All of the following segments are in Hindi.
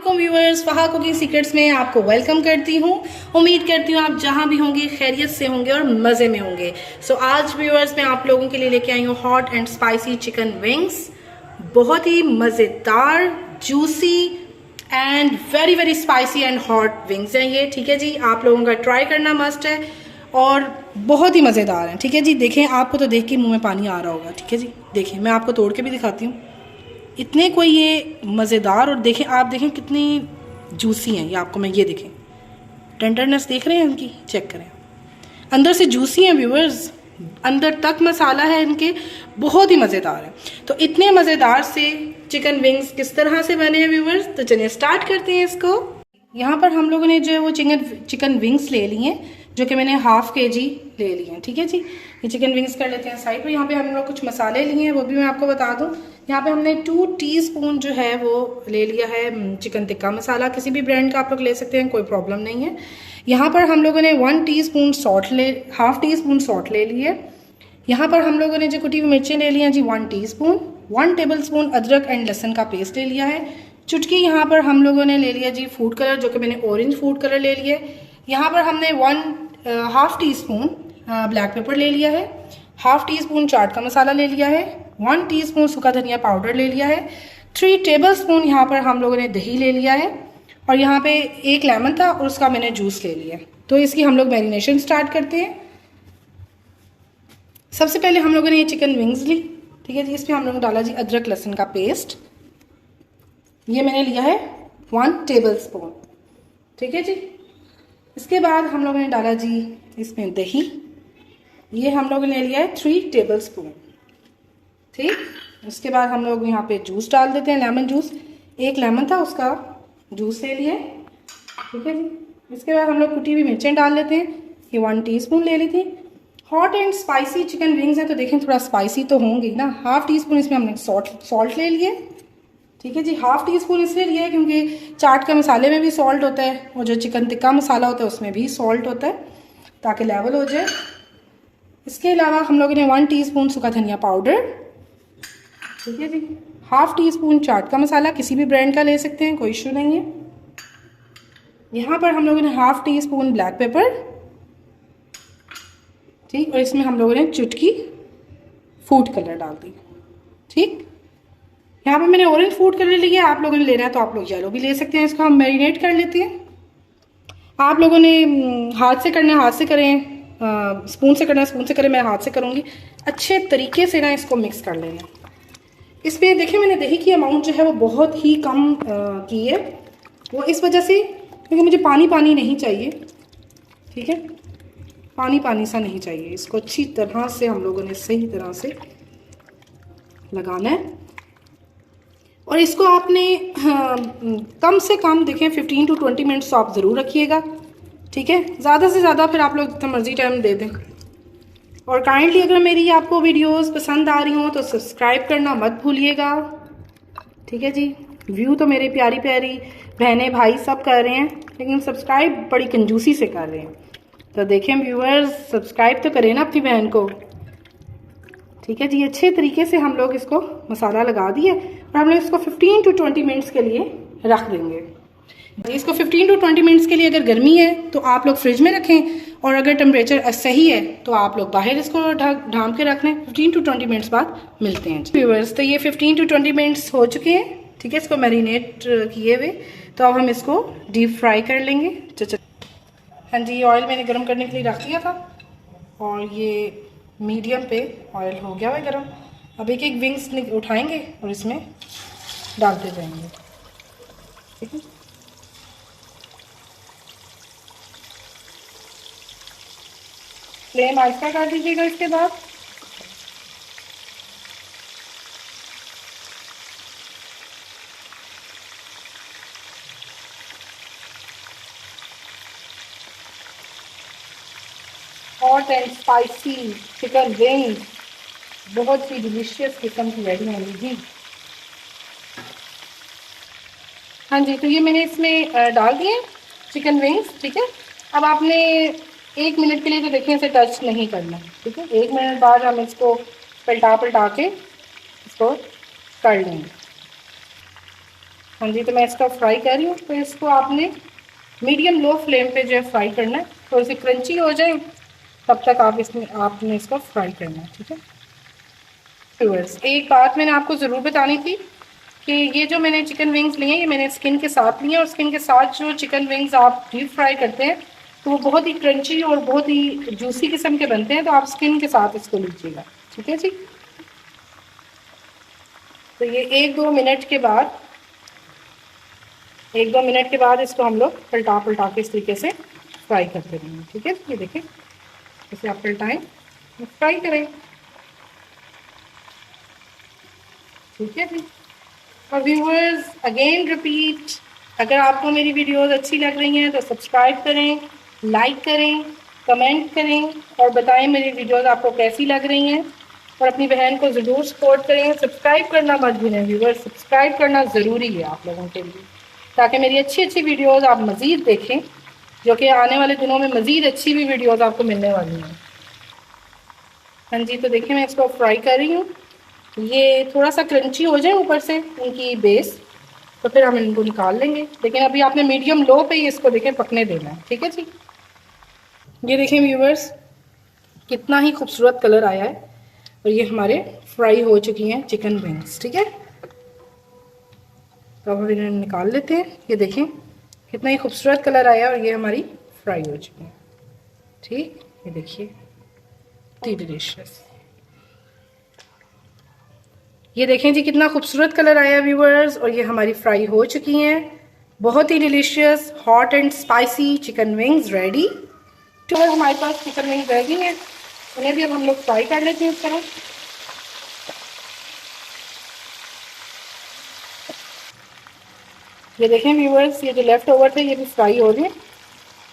वालेकुम व्यूअर्स, फहा कुकिंग सीक्रेट्स में आपको वेलकम करती हूँ। उम्मीद करती हूँ आप जहाँ भी होंगे खैरियत से होंगे और मज़े में होंगे। सो आज व्यूअर्स मैं आप लोगों के लिए लेके आई हूँ hot and spicy chicken wings. बहुत ही मज़ेदार, juicy and very very spicy and hot wings हैं ये। ठीक है जी, आप लोगों का ट्राई करना मस्ट है और बहुत ही मज़ेदार हैं। ठीक है जी, देखें, आपको तो देख के मुँह में पानी आ रहा होगा। ठीक है जी, देखिए मैं आपको तोड़ के भी दिखाती हूँ। इतने कोई ये मज़ेदार, और देखें, आप देखें कितनी जूसी हैं ये। आपको मैं ये देखें, टेंडरनेस देख रहे हैं इनकी, चेक करें, अंदर से जूसी हैं व्यूअर्स, अंदर तक मसाला है इनके, बहुत ही मज़ेदार है। तो इतने मज़ेदार से चिकन विंग्स किस तरह से बने हैं व्यूअर्स, तो चलिए स्टार्ट करते हैं इसको। यहाँ पर हम लोगों ने जो है वो चिकन विंग्स ले लिए हैं, जो कि मैंने हाफ केजी ले लिए हैं। ठीक है जी, ये चिकन विंग्स कर लेते हैं साइड पर। यहाँ पे हम लोग कुछ मसाले लिए हैं, वो भी मैं आपको बता दूँ। यहाँ पे हमने 2 टीस्पून जो है वो ले लिया है चिकन टिक्का मसाला। किसी भी ब्रांड का आप लोग ले सकते हैं, कोई प्रॉब्लम नहीं है। यहाँ पर हम लोगों ने 1 teaspoon salt half tea spoon salt ले ली है। यहाँ पर हम लोगों ने जो कुटी हुई मिर्चें ले ली हैं जी 1 टीस्पून। 1 टेबल स्पून अदरक एंड लहसुन का पेस्ट ले लिया है। चुटकी यहाँ पर हम लोगों ने ले लिया जी फूड कलर, जो कि मैंने ऑरेंज फूड कलर ले लिया है। यहाँ पर हमने half tea spoon black pepper ले लिया है। हाफ टी स्पून चाट का मसाला ले लिया है। 1 टीस्पून सूखा धनिया पाउडर ले लिया है। 3 टेबल स्पून यहाँ पर हम लोगों ने दही ले लिया है। और यहाँ पे 1 लेमन था और उसका मैंने जूस ले लिया। तो इसकी हम लोग मैरिनेशन स्टार्ट करते हैं। सबसे पहले हम लोगों ने ये चिकन विंग्स ली। ठीक है जी, इसमें हम लोगों ने डाला जी अदरक लहसुन का पेस्ट, ये मैंने लिया है 1 टेबल स्पून। ठीक है जी, इसके बाद हम लोगों ने डाला जी इसमें दही, ये हम लोगों ने लिया है 3 टेबल स्पून। ठीक, उसके बाद हम लोग यहाँ पे जूस डाल देते हैं, लेमन जूस। 1 लेमन था, उसका जूस ले लिया। ठीक है जी, इसके बाद हम लोग कुटी हुई मिर्चें डाल लेते हैं, ये 1 टीस्पून ले ली थी। Hot and spicy chicken wings हैं तो देखें थोड़ा स्पाइसी तो होंगी ना। हाफ टी स्पून इसमें हमने सॉल्ट ले लिए। ठीक है जी, हाफ टी स्पून इसलिए लिया है क्योंकि चाट के मसाले में भी सॉल्ट होता है और जो चिकन टिक्का मसाला होता है उसमें भी सॉल्ट होता है, ताकि लेवल हो जाए। इसके अलावा हम लोगों ने 1 टीस्पून सूखा धनिया पाउडर। ठीक है जी, हाफ टी स्पून चाट का मसाला, किसी भी ब्रांड का ले सकते हैं, कोई इशू नहीं है। यहाँ पर हम लोगों ने half tea spoon black pepper. ठीक, और इसमें हम लोगों ने चुटकी फूड कलर डाल दी। ठीक, यहाँ पर मैंने ऑरेंज फूड कलर लिया, आप लोगों ने लेना है तो आप लोग येलो भी ले सकते हैं। इसको हम मैरिनेट कर लेते हैं। आप लोगों ने हाथ से करना है हाथ से करें, स्पून से करना है स्पून से करें, मैं हाथ से करूँगी। अच्छे तरीके से ना इसको मिक्स कर लेना। इसमें देखिए मैंने दही की अमाउंट जो है वो बहुत ही कम की है, वो इस वजह से क्योंकि मुझे पानी पानी नहीं चाहिए। ठीक है, पानी पानी सा नहीं चाहिए। इसको अच्छी तरह से हम लोगों ने सही तरह से लगाना है। और इसको आपने कम से कम देखें 15 to 20 मिनट्स तो आप ज़रूर रखिएगा। ठीक है, ज़्यादा से ज़्यादा फिर आप लोग जितना मर्जी टाइम दे दें। और काइंडली अगर मेरी आपको वीडियोस पसंद आ रही हों तो सब्सक्राइब करना मत भूलिएगा। ठीक है जी, व्यू तो मेरे प्यारी प्यारी बहनें भाई सब कर रहे हैं, लेकिन सब्सक्राइब बड़ी कंजूसी से कर रहे हैं। तो देखें व्यूअर्स, सब्सक्राइब तो करें ना अपनी बहन को। ठीक है जी, अच्छे तरीके से हम लोग इसको मसाला लगा दिए और हम लोग इसको 15 to 20 मिनट्स के लिए रख देंगे। इसको 15 to 20 मिनट्स के लिए अगर गर्मी है तो आप लोग फ्रिज में रखें, और अगर टेम्परेचर सही है तो आप लोग बाहर इसको ढांप के रख लें। 15 to 20 मिनट्स बाद मिलते हैं व्यूअर्स। तो ये 15 to 20 मिनट्स हो चुके हैं। ठीक है, इसको मैरिनेट किए हुए, तो अब हम इसको डीप फ्राई कर लेंगे। हाँ जी, ऑयल मैंने गर्म करने के लिए रख दिया था और ये मीडियम पे ऑयल हो गया है गर्म। अब एक एक विंग्स उठाएंगे और इसमें डालते जाएंगे। ठीक है, फ्लेम आहिस्ता कर दीजिएगा। इसके बाद hot and spicy chicken wings बहुत ही डिलीशियस किस्म की रेडी होंगी जी। हाँ जी, तो ये मैंने इसमें डाल दिए चिकन विंग्स। ठीक है, अब आपने 1 मिनट के लिए तो देखिए इसे टच नहीं करना। ठीक है, 1 मिनट बाद हम इसको पलटा के इसको कर लेंगे। हाँ जी, तो मैं इसका फ्राई कर रही हूँ। तो इसको आपने मीडियम लो फ्लेम पे जो है फ्राई करना है, थोड़ी सी क्रंची हो जाए तब तक आपने इसको फ्राई करना है, ठीक है। व्यूअर्स, एक बात मैंने आपको ज़रूर बतानी थी कि ये जो मैंने चिकन विंग्स लिए हैं ये मैंने स्किन के साथ लिए हैं, और स्किन के साथ जो चिकन विंग्स आप डीप फ्राई करते हैं तो वो बहुत ही क्रंची और बहुत ही जूसी किस्म के बनते हैं, तो आप स्किन के साथ इसको लीजिएगा, ठीक है जी। तो ये एक दो मिनट के बाद इसको हम लोग पलटा पलटा के इस तरीके से फ्राई करते रहेंगे, ठीक है। ये देखें, इसे आप पलटाएं, फ्राई करें, ठीक है जी। और व्यूअर्स, अगेन रिपीट, अगर आपको मेरी वीडियोस अच्छी लग रही हैं तो सब्सक्राइब करें, लाइक करें, कमेंट करें और बताएं मेरी वीडियोस आपको कैसी लग रही हैं। और अपनी बहन को ज़रूर सपोर्ट करें, सब्सक्राइब करना मत भूलें व्यूअर्स, सब्सक्राइब करना ज़रूरी है आप लोगों के लिए, ताकि मेरी अच्छी अच्छी वीडियोज़ आप मज़ीद देखें, जो कि आने वाले दिनों में मज़ीद अच्छी भी वीडियोज़ आपको मिलने वाली हैं। हाँ जी, तो देखिए मैं इसको फ्राई कर रही हूँ, ये थोड़ा सा क्रंची हो जाए ऊपर से उनकी बेस, तो फिर हम इनको निकाल लेंगे। लेकिन अभी आपने मीडियम लो पे ही इसको देखें पकने देना है, ठीक है जी। ये देखें व्यूवर्स, कितना ही खूबसूरत कलर आया है, और ये हमारे फ्राई हो चुकी हैं चिकन विंग्स, ठीक है। तो अब हम इन्हें निकाल लेते हैं। ये देखें कितना ही खूबसूरत कलर आया और ये हमारी फ्राई हो चुकी हैं, ठीक। ये देखिए डिलीशियस, ये देखें जी कितना खूबसूरत कलर आया व्यूवर्स, और ये हमारी फ्राई हो चुकी हैं, बहुत ही delicious hot and spicy chicken wings ready. तो हमारे पास चिकन विंग्स रेडी हैं, उन्हें भी अब हम लोग फ्राई कर लेते हैं इस तरह। ये देखें व्यूवर्स, ये जो लेफ्ट ओवर थे ये भी फ्राई हो रहे हैं,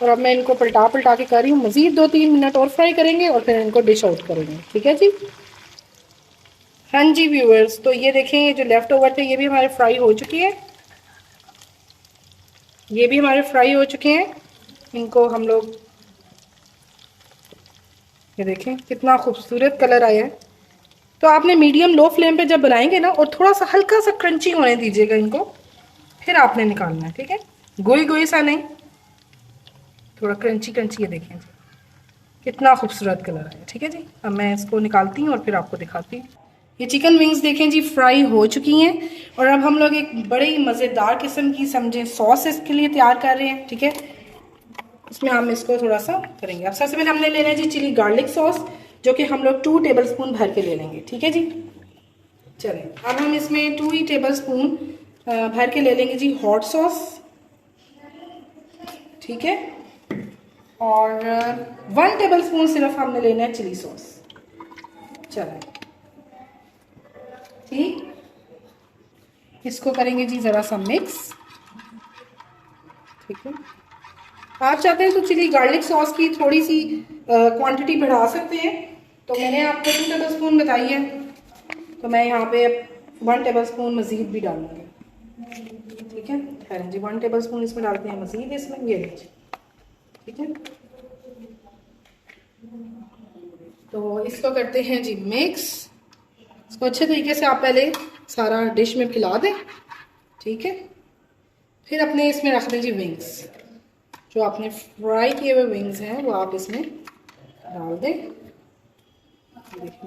और अब मैं इनको पलटा पलटा के कर रही हूँ। मज़ीद 2-3 मिनट और फ्राई करेंगे और फिर इनको डिश आउट करेंगे, ठीक है जी। हाँ जी व्यूवर्स, तो ये देखें ये जो लेफ्ट ओवर थे ये भी हमारे फ्राई हो चुकी है, ये भी हमारे फ्राई हो चुके हैं। इनको हम लोग, ये देखें कितना खूबसूरत कलर आया है। तो आपने मीडियम लो फ्लेम पे जब बनाएंगे ना, और थोड़ा सा हल्का सा क्रंची होने दीजिएगा इनको, फिर आपने निकालना है, ठीक है। गोई गोई सा नहीं, थोड़ा क्रंची क्रंची। ये देखें कितना खूबसूरत कलर आया, ठीक है जी। अब मैं इसको निकालती हूँ और फिर आपको दिखाती हूँ। ये चिकन विंग्स देखें जी फ्राई हो चुकी हैं, और अब हम लोग एक बड़ी मज़ेदार किस्म की समझें सॉस इसके लिए तैयार कर रहे हैं, ठीक है। इसमें हम इसको थोड़ा सा करेंगे। अब सबसे पहले हमने लेना है जी चिली गार्लिक सॉस, जो कि हम लोग 2 टेबल स्पून भर के ले लेंगे, ठीक है जी। चलें, अब हम इसमें 2 ही टेबल स्पून भर के ले लेंगे जी हॉट सॉस, ठीक है। और 1 टेबल स्पून सिर्फ हमने लेना है चिली सॉस। चलें, ठीक, इसको करेंगे जी ज़रा सा मिक्स, ठीक है। आप चाहते हैं तो चिली गार्लिक सॉस की थोड़ी सी क्वांटिटी बढ़ा सकते हैं, तो मैंने आपको 2 टेबल स्पून बताई है, तो मैं यहाँ पे 1 टेबल स्पून मज़ीद भी डालूंगी, ठीक है। ठहरें जी, 1 टेबल स्पून इसमें डालते हैं मज़ीद, इसमें ये लीजिए, ठीक है। तो इसको करते हैं जी मिक्स, इसको अच्छे तरीके से आप पहले सारा डिश में फैला दें, ठीक है। फिर अपने इसमें रख दें जी विंग्स, जो आपने फ्राई किए हुए विंग्स हैं वो आप इसमें डाल दें।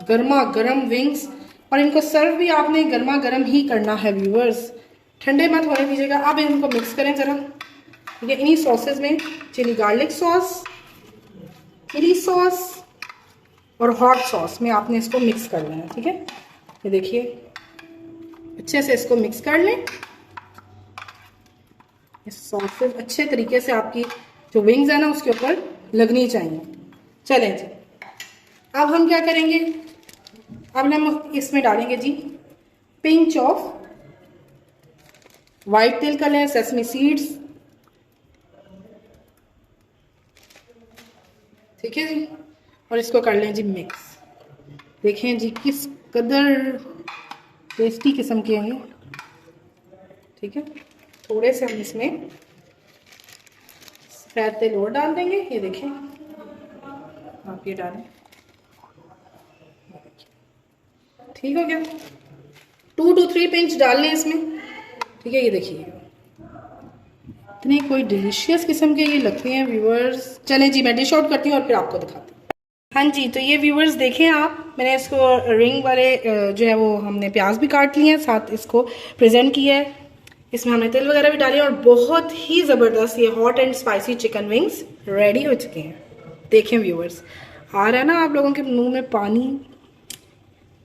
गर्मा गर्म विंग्स, और इनको सर्व भी आपने गर्मा गर्म ही करना है व्यूअर्स, ठंडे मत होने दीजिएगा। अब इनको मिक्स करें ज़रा, ठीक है। इन्हीं सॉसेज में chilli garlic sauce, chilli sauce और हॉट सॉस में आपने इसको मिक्स कर लेना है, ठीक है। ये देखिए अच्छे से इसको मिक्स कर लें। सॉसेज अच्छे तरीके से आपकी जो विंग्स है ना उसके ऊपर लगनी चाहिए। चलें जी, अब हम क्या करेंगे, अब हम इसमें डालेंगे जी पिंच ऑफ वाइट तिल का लें, सेसमी सीड्स, ठीक है जी। और इसको कर लें जी मिक्स। देखें जी किस कदर टेस्टी किस्म के हैं, ठीक है। थोड़े से हम इसमें सफ़ेद तिल और डाल देंगे, ये देखें आप ये डालें, ठीक हो गया। 2 to 3 पिंच डाल लें इसमें, ठीक है। ये देखिए इतने कोई डिलीशियस किस्म के ये लगते हैं व्यूअर्स। चलें जी, मैं डिश आउट करती हूँ और फिर आपको दिखाती हूँ। हाँ जी, तो ये व्यूअर्स देखें आप, मैंने इसको रिंग वाले जो है वो हमने प्याज भी काट लिए हैं, साथ इसको प्रेजेंट किया है। इसमें हमने तेल वगैरह भी डाले और बहुत ही ज़बरदस्त ये hot and spicy chicken wings ready हो चुके हैं। देखें व्यूअर्स, आ रहा है ना आप लोगों के मुंह में पानी।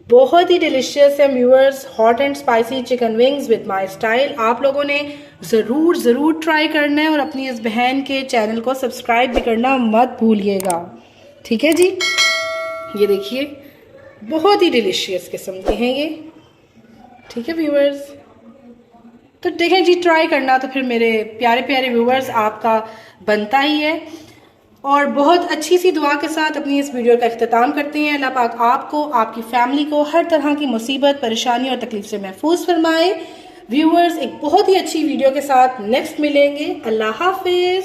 बहुत ही डिलिशियस है viewers, hot and spicy chicken wings with my style. आप लोगों ने ज़रूर ट्राई करना है और अपनी इस बहन के चैनल को सब्सक्राइब भी करना मत भूलिएगा, ठीक है जी। ये देखिए, बहुत ही डिलिशियस किस्म के हैं ये, ठीक है व्यूअर्स। तो देखें जी, ट्राई करना तो फिर मेरे प्यारे प्यारे व्यूअर्स आपका बनता ही है। और बहुत अच्छी सी दुआ के साथ अपनी इस वीडियो का इख्तिताम करते हैं। अल्लाह पाक आपको, आपकी फैमिली को हर तरह की मुसीबत, परेशानी और तकलीफ से महफूज फरमाए। व्यूअर्स, एक बहुत ही अच्छी वीडियो के साथ नेक्स्ट मिलेंगे। अल्लाह हाफिज।